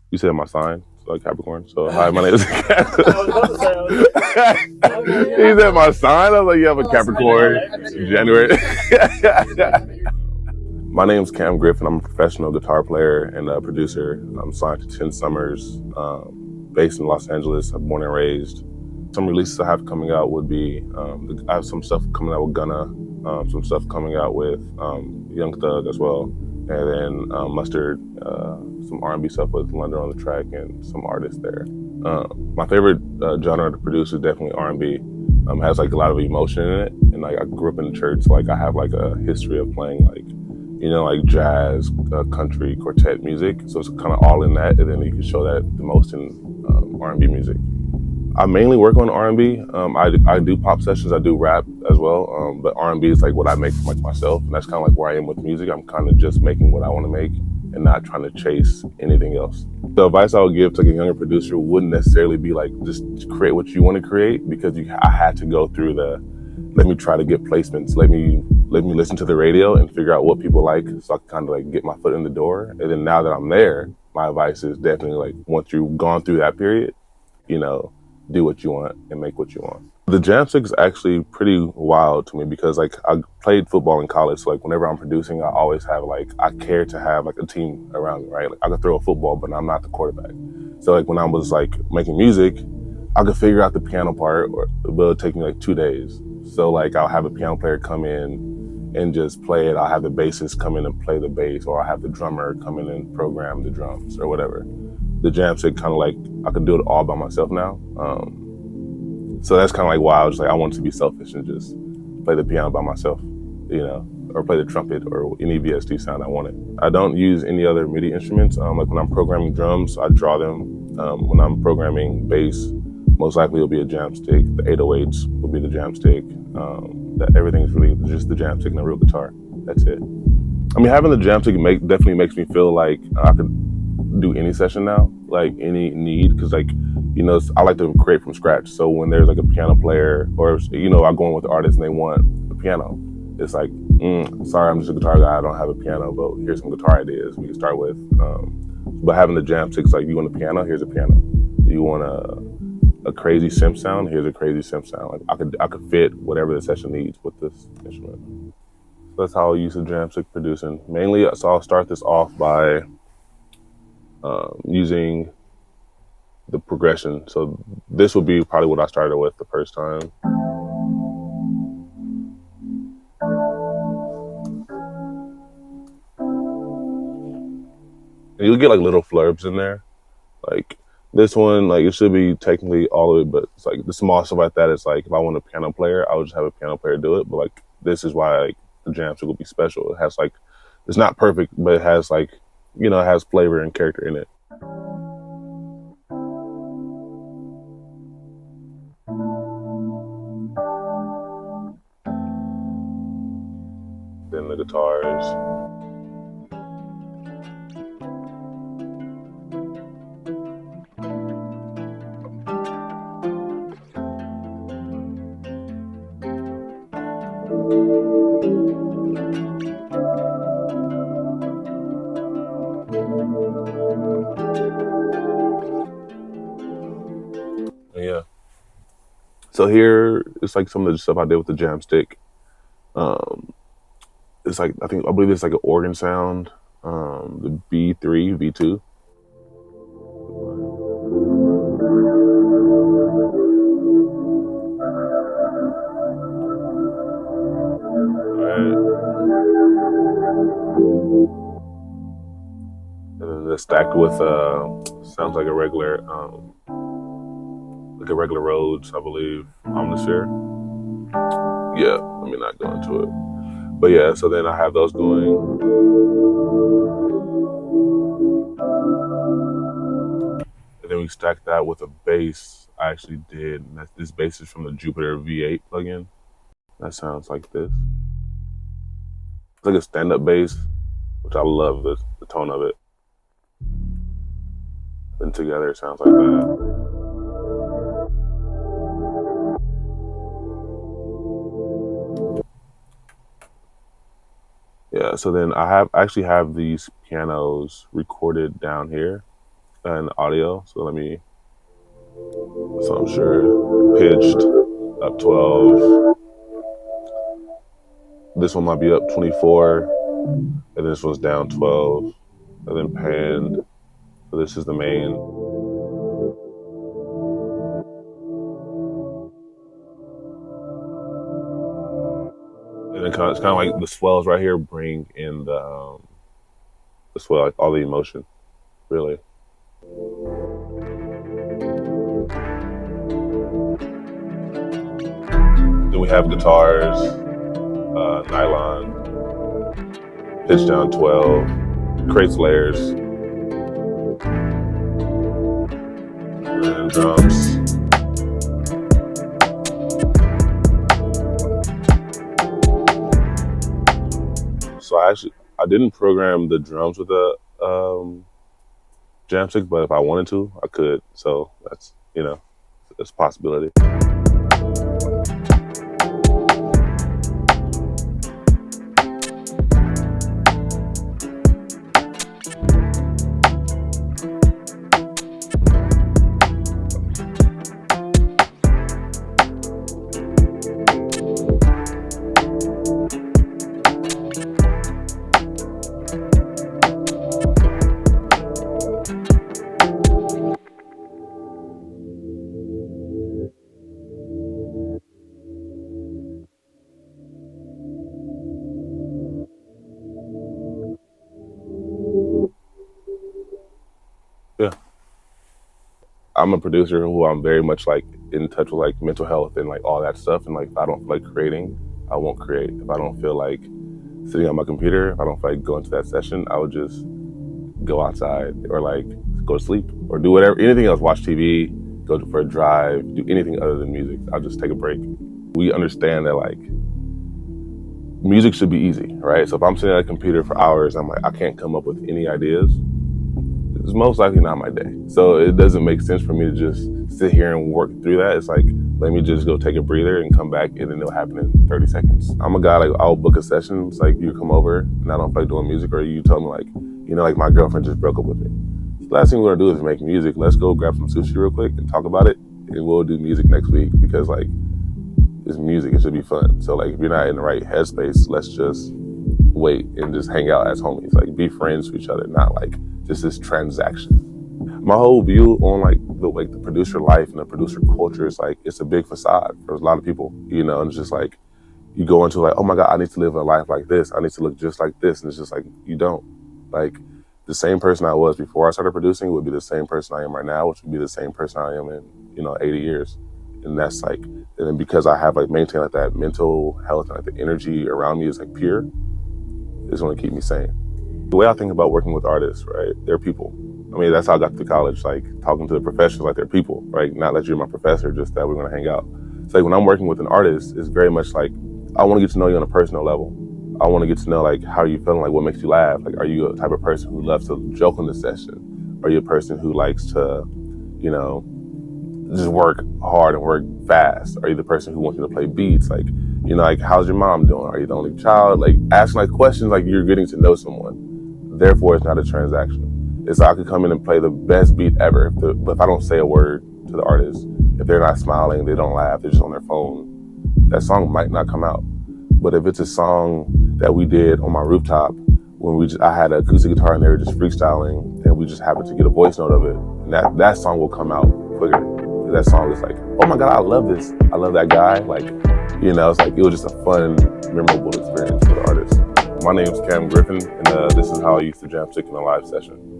You said my sign, so like Capricorn. So hi, my name is. He said my sign. I was like, yeah, I'm a Capricorn. January. My name's Cam Griffin. I'm a professional guitar player and producer. I'm signed to 10 Summers, based in Los Angeles. I'm born and raised. Some releases I have coming out would be, I have some stuff coming out with Gunna, some stuff coming out with Young Thug as well, and then Mustard, some R&B stuff with London on the track and some artists there. My favorite genre to produce is definitely R&B. Has like a lot of emotion in it, and like I grew up in the church, so like I have like a history of playing like, like jazz, country, quartet music. So it's kind of all in that, and then you can show that the most in R&B music. I mainly work on R&B. I do pop sessions, I do rap as well, but R&B is like what I make for like myself, and that's kind of like where I am with music. I'm kind of just making what I want to make and not trying to chase anything else. The advice I would give to like a younger producer wouldn't necessarily be like just create what you want to create, because I had to go through the let me try to get placements, let me listen to the radio and figure out what people like, so I can kind of like get my foot in the door. And then now that I'm there, my advice is definitely like once you've gone through that period, do what you want and make what you want. The Jamstik is actually pretty wild to me because like I played football in college, so like whenever I'm producing, I always have like, I care to have like a team around me, right? Like I could throw a football, but I'm not the quarterback. So like when I was like making music, I could figure out the piano part, but it'll take me like 2 days. So like I'll have a piano player come in and just play it. I'll have the bassist come in and play the bass, or I'll have the drummer come in and program the drums or whatever. The Jamstik kind of like, I could do it all by myself now. So that's kind of like why I was like, I wanted to be selfish and just play the piano by myself, or play the trumpet or any VST sound I wanted. I don't use any other MIDI instruments. Like when I'm programming drums, I draw them. When I'm programming bass, most likely it'll be a Jamstik. The 808s will be the Jamstik. Everything's really just the Jamstik and a real guitar. That's it. I mean, having the Jamstik definitely makes me feel like I could do any session now, like any need, because like, I like to create from scratch. So when there's like a piano player, or I go in with the artist and they want a piano, it's like, sorry, I'm just a guitar guy, I don't have a piano, but here's some guitar ideas we can start with. But having the Jamstik, it's like, you want a piano, here's a piano. You want a crazy synth sound, here's a crazy synth sound. Like I could fit whatever the session needs with this instrument. So that's how I use the Jamstik producing mainly. So I'll start this off by using the progression. So this would be probably what I started with the first time. And you'll get like little flurbs in there. Like this one, like it should be technically all of it, but it's like the small stuff like that. It's like if I want a piano player, I would just have a piano player do it. But like this is why like the Jamstik will be special. It has like, it's not perfect, but it has like, it has flavor and character in it. Then the guitars. Yeah. So here it's like some of the stuff I did with the Jamstik. It's like I believe it's like an organ sound. The B3, V2. And then they're stacked with sounds like a regular Rhodes, I believe, Omnisphere. Yeah, let me not go into it. But yeah, so then I have those going. And then we stacked that with a bass I actually did. And this bass is from the Jupiter V8 plugin. That sounds like this. It's like a stand-up bass, which I love the tone of it. Then together it sounds like that. Yeah, so then I actually have these pianos recorded down here. and audio. So so I'm sure pitched up 12. This one might be up 24, and this one's down 12, and then panned. So this is the main. And it's kind of like the swells right here bring in the swell, like all the emotion, really. Then we have guitars, nylon, pitch down 12, creates layers, and drums. So I didn't program the drums with a Jamstik, but if I wanted to, I could. So that's a possibility. Yeah. I'm a producer who I'm very much like in touch with like mental health and like all that stuff. And like, if I don't feel like creating, I won't create. If I don't feel like sitting on my computer, if I don't feel like going to that session, I would just go outside or like go to sleep or do whatever, anything else, watch TV, go for a drive, do anything other than music. I'll just take a break. We understand that like music should be easy, right? So if I'm sitting at a computer for hours, I'm like, I can't come up with any ideas, it's most likely not my day. So it doesn't make sense for me to just sit here and work through that. It's like, let me just go take a breather and come back and then it'll happen in 30 seconds. I'm a guy, like I'll book a session. It's like you come over and I don't feel like doing music, or you tell me like, like my girlfriend just broke up with me. The last thing we're gonna do is make music. Let's go grab some sushi real quick and talk about it. And we'll do music next week because like it's music, it should be fun. So like if you're not in the right headspace, let's just wait and just hang out as homies. Like be friends with each other, not like just this transaction. My whole view on like the producer life and the producer culture is like it's a big facade for a lot of people, and it's just like you go into like, oh my God, I need to live a life like this. I need to look just like this. And it's just like, you don't. Like the same person I was before I started producing would be the same person I am right now, which would be the same person I am in 80 years. And that's like, and then because I have like maintained like that mental health and like the energy around me is like pure, it's gonna keep me sane. The way I think about working with artists, right? They're people. I mean, that's how I got to college, like talking to the professors like they're people, right? Not that you're my professor, just that we're gonna hang out. It's like when I'm working with an artist, it's very much like, I wanna get to know you on a personal level. I wanna get to know like, how are you feeling? Like what makes you laugh? Like, are you a type of person who loves to joke on the session? Are you a person who likes to, just work hard and work fast? Are you the person who wants you to play beats? Like, like how's your mom doing? Are you the only child? Like asking like questions like you're getting to know someone. Therefore, it's not a transaction. It's like I could come in and play the best beat ever, but if I don't say a word to the artist, if they're not smiling, they don't laugh, they're just on their phone, that song might not come out. But if it's a song that we did on my rooftop when I had an acoustic guitar and they were just freestyling and we just happened to get a voice note of it, and that song will come out quicker. That song is like, oh my God, I love this. I love that guy. Like, it's like, it was just a fun, memorable experience for the artist. My name's Griffin, and this is how I used to Jamstik in a live session.